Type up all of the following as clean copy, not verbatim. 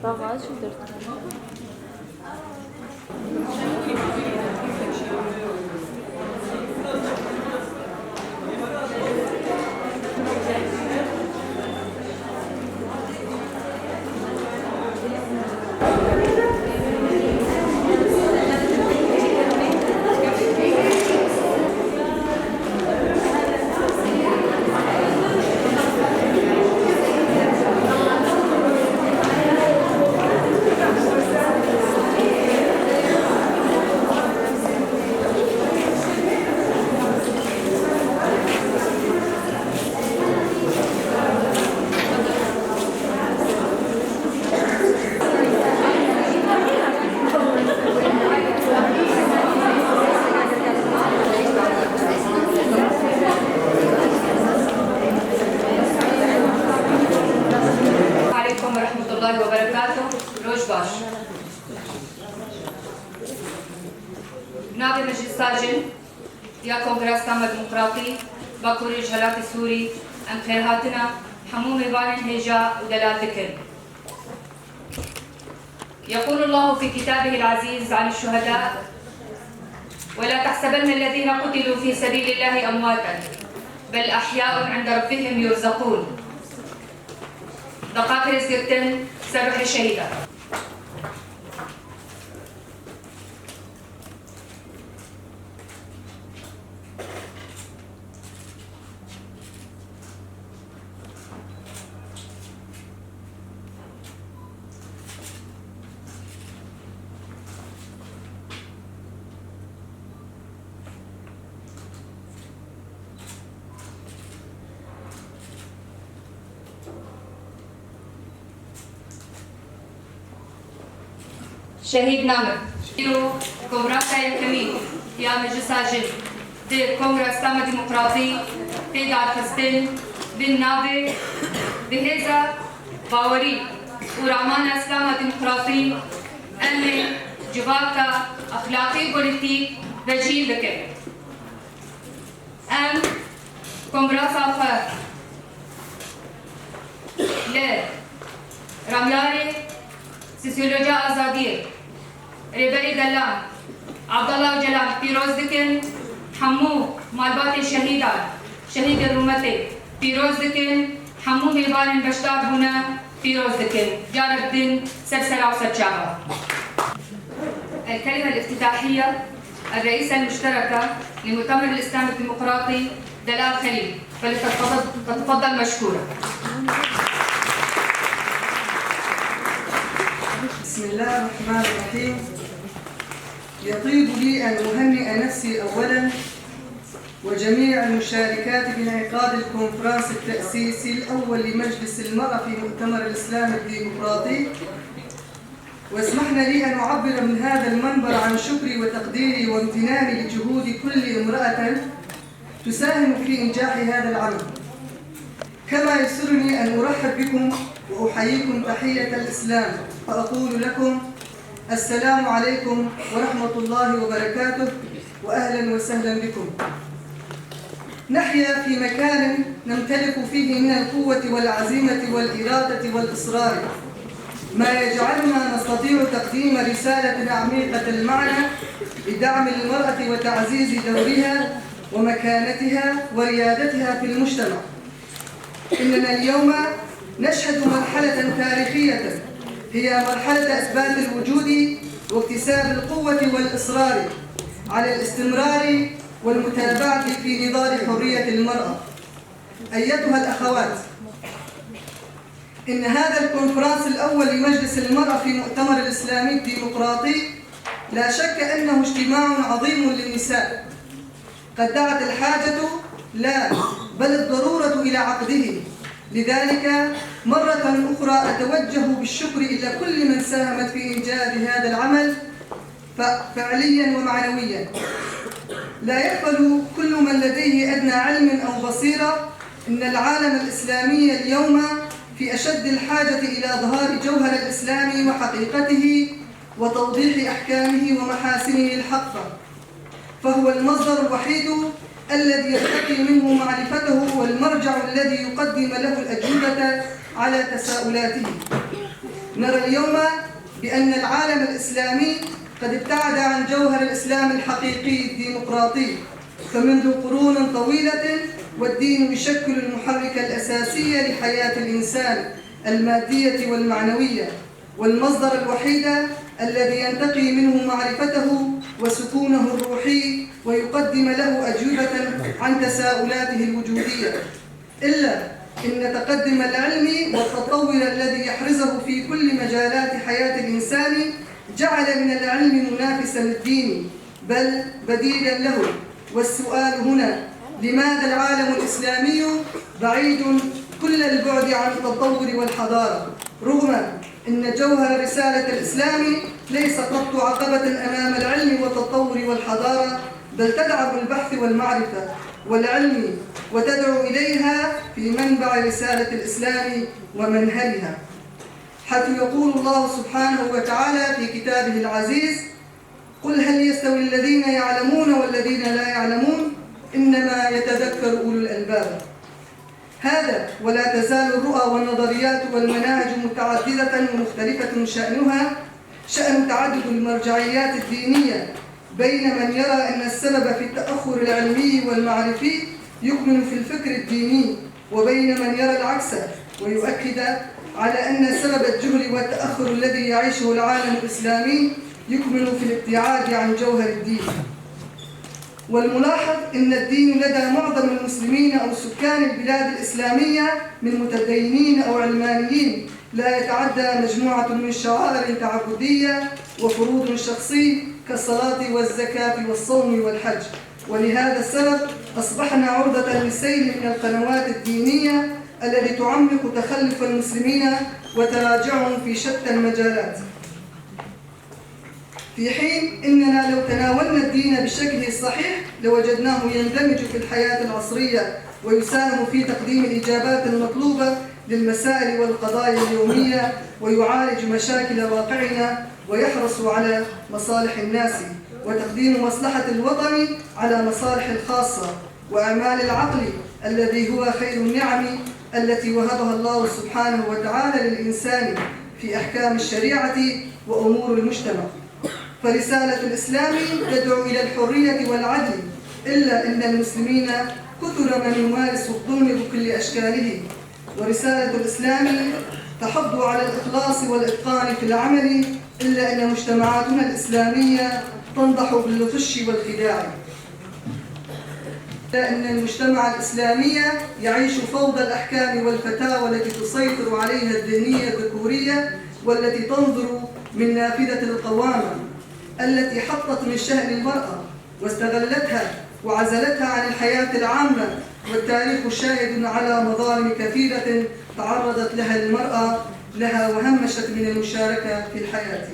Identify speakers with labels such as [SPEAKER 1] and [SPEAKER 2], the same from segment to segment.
[SPEAKER 1] باغاج ودرت
[SPEAKER 2] نائب مجلس الساجن يا كونغرس تام ديمقراطي باكوري جهلات السوري ام خيرهاتنا حموم بان هيجا ودلال ذكر. يقول الله في كتابه العزيز عن الشهداء: ولا تحسبن الذين قتلوا في سبيل الله امواتا بل احياء عند ربهم يرزقون. دقائق السكرتن سبح الشهيده. شهيد نامر كونغرس يكمي يا مجلس ساجن دي كونغرس تام ديمقراطي دي دار فستن بالنابي بهذا باوري ورامان اسلام ديمقراطي امن جواكا اخلاقي بوليتيك بجيل بك ام كونغرس اخر ل رامياري سوسيولوجيا آزادية ريبري دلان عبد الله وجلال بيروز دكن حمو مالبات الشهيدات شهيد الرومتي بيروز دكن حمو ميبان بشتار هنا بيروز دكن جار الدين سرسرة وسرجابة. الكلمة الافتتاحية الرئيسة المشتركة لمؤتمر الإسلام الديمقراطي دلال خليل، فلتتفضل مشكورة.
[SPEAKER 3] بسم الله الرحمن الرحيم. يطيب لي أن أهنئ نفسي أولاً وجميع المشاركات بانعقاد الكونفرنس التأسيسي الأول لمجلس المرأة في مؤتمر الإسلام الديمقراطي، واسمحنا لي أن أعبر من هذا المنبر عن شكري وتقديري وامتناني لجهود كل امرأة تساهم في إنجاح هذا العمل. كما يسرني أن أرحب بكم وأحييكم تحية الإسلام، فأقول لكم السلام عليكم ورحمة الله وبركاته، وأهلا وسهلا بكم. نحيا في مكان نمتلك فيه من القوة والعزيمة والإرادة والإصرار ما يجعلنا نستطيع تقديم رسالة عميقة المعنى لدعم المرأة وتعزيز دورها ومكانتها وريادتها في المجتمع. إننا اليوم نشهد مرحلة تاريخية هي مرحلة إثبات الوجود واكتساب القوة والإصرار على الاستمرار والمتابعة في نضال حرية المرأة. أيتها الأخوات، إن هذا الكونفرنس الأول لمجلس المرأة في مؤتمر الإسلامي الديمقراطي لا شك أنه اجتماع عظيم للنساء قد دعت الحاجة لا بل الضرورة إلى عقده. لذلك مرة أخرى أتوجه بالشكر إلى كل من ساهمت في إنجاز هذا العمل فعليا ومعنويا. لا يغفل كل من لديه أدنى علم أو بصيرة أن العالم الإسلامي اليوم في أشد الحاجة إلى إظهار جوهر الإسلام وحقيقته وتوضيح أحكامه ومحاسنه الحقة، فهو المصدر الوحيد الذي يرتقي منه معرفته والمرجع الذي يقدم له الأجوبة على تساؤلاته. نرى اليوم بأن العالم الإسلامي قد ابتعد عن جوهر الإسلام الحقيقي الديمقراطي، فمنذ قرون طويلة والدين يشكل المحرك الأساسي لحياة الإنسان المادية والمعنوية، والمصدر الوحيد الذي ينتقي منه معرفته وسكونه الروحي ويقدم له أجوبة عن تساؤلاته الوجودية. إلا إن تقدم العلم والتطور الذي يحرزه في كل مجالات حياة الإنسان جعل من العلم منافسا للدين بل بديلا له. والسؤال هنا: لماذا العالم الإسلامي بعيد كل البعد عن التطور والحضارة، رغم أن جوهر رسالة الإسلام ليس قط عقبة أمام العلم والتطور والحضارة، بل تدعم البحث والمعرفة والعلم وتدعو إليها في منبع رسالة الإسلام ومنهلها، حيث يقول الله سبحانه وتعالى في كتابه العزيز: قل هل يستوي الذين يعلمون والذين لا يعلمون إنما يتذكر أولو الألباب. هذا ولا تزال الرؤى والنظريات والمناهج متعددة ومختلفة شأنها شأن تعدد المرجعيات الدينية، بين من يرى أن السبب في التأخر العلمي والمعرفي يكمن في الفكر الديني، وبين من يرى العكس ويؤكد على أن سبب الجهل والتأخر الذي يعيشه العالم الإسلامي يكمن في الابتعاد عن جوهر الدين. والملاحظ أن الدين لدى معظم المسلمين أو سكان البلاد الإسلامية من متدينين أو علمانيين لا يتعدى مجموعة من شعائر تعبدية وفروض شخصي كالصلاة والزكاة والصوم والحج. ولهذا السبب أصبحنا عرضة للسيل من القنوات الدينية التي تعمق تخلف المسلمين وتراجعهم في شتى المجالات، في حين إننا لو تناولنا الدين بشكله الصحيح لوجدناه يندمج في الحياة العصرية ويساهم في تقديم الإجابات المطلوبة للمسائل والقضايا اليومية، ويعالج مشاكل واقعنا ويحرص على مصالح الناس وتقديم مصلحة الوطن على مصالح الخاصة وأعمال العقل الذي هو خير النعم التي وهبها الله سبحانه وتعالى للإنسان في أحكام الشريعة وأمور المجتمع. فرسالة الإسلام تدعو إلى الحرية والعدل، إلا أن المسلمين كثر من يمارس الظلم بكل أشكاله. ورسالة الإسلام تحض على الإخلاص والإتقان في العمل، إلا أن مجتمعاتنا الإسلامية تنضح بالغش والخداع. أن المجتمع الإسلامي يعيش فوضى الأحكام والفتاوى التي تسيطر عليها الذهنية الذكورية، والتي تنظر من نافذة القوامة التي حطت من شأن المرأة واستغلتها وعزلتها عن الحياة العامة. والتاريخ شاهد على مظالم كثيرة تعرضت لها المرأة وهمشت من المشاركة في الحياة.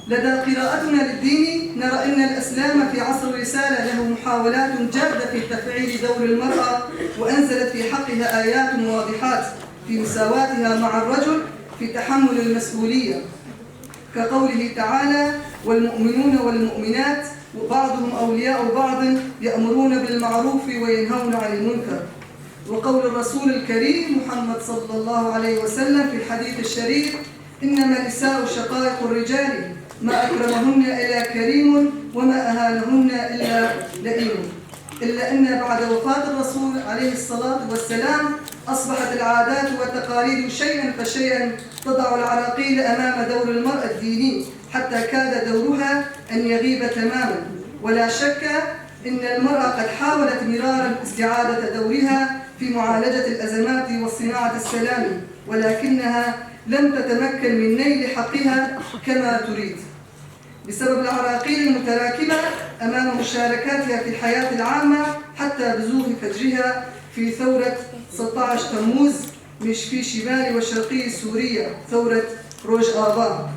[SPEAKER 3] لدى قراءتنا للدين نرى أن الإسلام في عصر الرسالة له محاولات جادة في تفعيل دور المرأة، وأنزلت في حقها آيات واضحات في مساواتها مع الرجل في تحمل المسؤولية، كقوله تعالى: والمؤمنون والمؤمنات وبعضهم أولياء بعض يأمرون بالمعروف وينهون عن المنكر. وقول الرسول الكريم محمد صلى الله عليه وسلم في الحديث الشريف: إنما النساء شقائق الرجال ما أكرمهن إلا كريم وما أهانهن إلا لئيم. إلا أن بعد وفاة الرسول عليه الصلاة والسلام أصبحت العادات والتقاليد شيئا فشيئا تضع العراقيل أمام دور المرأة الديني، حتى كاد دورها أن يغيب تماما. ولا شك أن المرأة قد حاولت مرارا استعادة دورها في معالجة الأزمات وصناعة السلام، ولكنها لم تتمكن من نيل حقها كما تريد بسبب العراقيل المتراكمة أمام مشاركاتها في الحياة العامة، حتى بزوغ فجرها في ثورة 16 تموز في شمال وشرقي سوريا، ثورة روج آبا.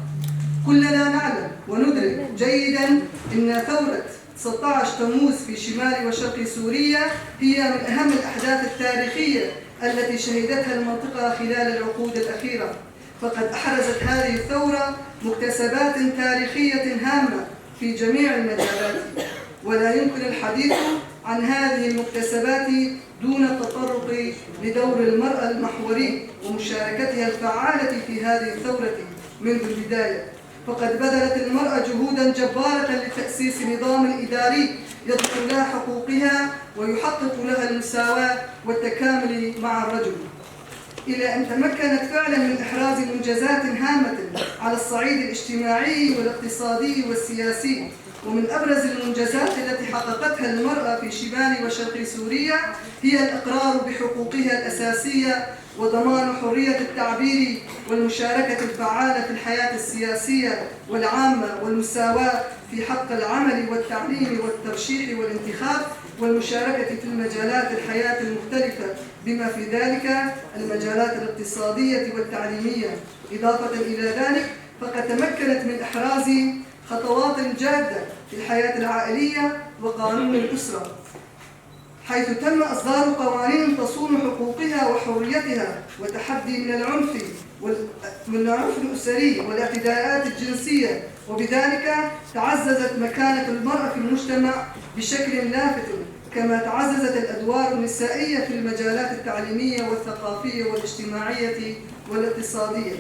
[SPEAKER 3] كلنا نعلم وندرك جيدا أن ثورة 16 تموز في شمال وشرق سوريا هي من أهم الأحداث التاريخية التي شهدتها المنطقة خلال العقود الأخيرة، فقد أحرزت هذه الثورة مكتسبات تاريخية هامة في جميع المجالات، ولا يمكن الحديث عن هذه المكتسبات دون التطرق لدور المرأة المحوري ومشاركتها الفعالة في هذه الثورة منذ البداية. فقد بذلت المرأة جهودا جبارة لتأسيس نظام إداري يضمن لها حقوقها ويحقق لها المساواة والتكامل مع الرجل، إلى أن تمكنت فعلا من إحراز منجزات هامة على الصعيد الاجتماعي والاقتصادي والسياسي. ومن أبرز المنجزات التي حققتها المرأة في شمال وشرق سوريا هي الإقرار بحقوقها الأساسية وضمان حرية التعبير والمشاركة الفعالة في الحياة السياسية والعامة والمساواة في حق العمل والتعليم والترشيح والانتخاب والمشاركة في المجالات الحياة المختلفة بما في ذلك المجالات الاقتصادية والتعليمية. إضافة إلى ذلك فقد تمكنت من إحراز خطوات جادة في الحياة العائلية وقانون الأسرة، حيث تم إصدار قوانين تصون حقوقها وحريتها وتحدي من العنف الأسري والاعتداءات الجنسية، وبذلك تعززت مكانة المرأة في المجتمع بشكل لافت، كما تعززت الأدوار النسائية في المجالات التعليمية والثقافية والاجتماعية والاقتصادية.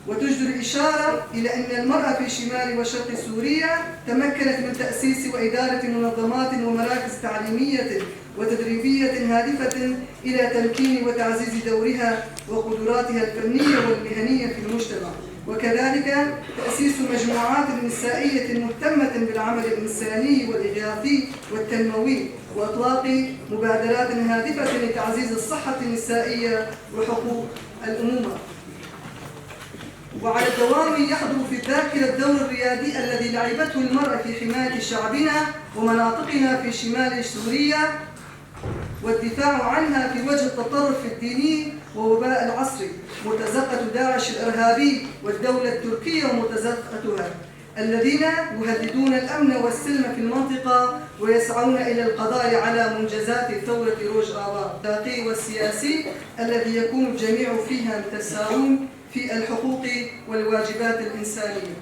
[SPEAKER 3] وتجدر الإشارة إلى أن المرأة في شمال وشرق سوريا تمكنت من تأسيس وإدارة منظمات ومراكز تعليمية وتدريبية هادفة إلى تمكين وتعزيز دورها وقدراتها الفنية والمهنية في المجتمع، وكذلك تأسيس مجموعات نسائية مهتمة بالعمل الإنساني والإغاثي والتنموي، وإطلاق مبادرات هادفة لتعزيز الصحة النسائية وحقوق الأمومة. وعلى الدوام يحضر في الذاكرة الدور الريادي الذي لعبته المرأة في حماية شعبنا ومناطقنا في شمال سوريا والدفاع عنها في وجه التطرف الديني ووباء العصر، مرتزقة داعش الإرهابي والدولة التركية ومرتزقتها الذين يهددون الأمن والسلم في المنطقة ويسعون إلى القضاء على منجزات ثورة روج آبا التاريخي والسياسي الذي يكون الجميع فيها متساوون في الحقوق والواجبات الإنسانية.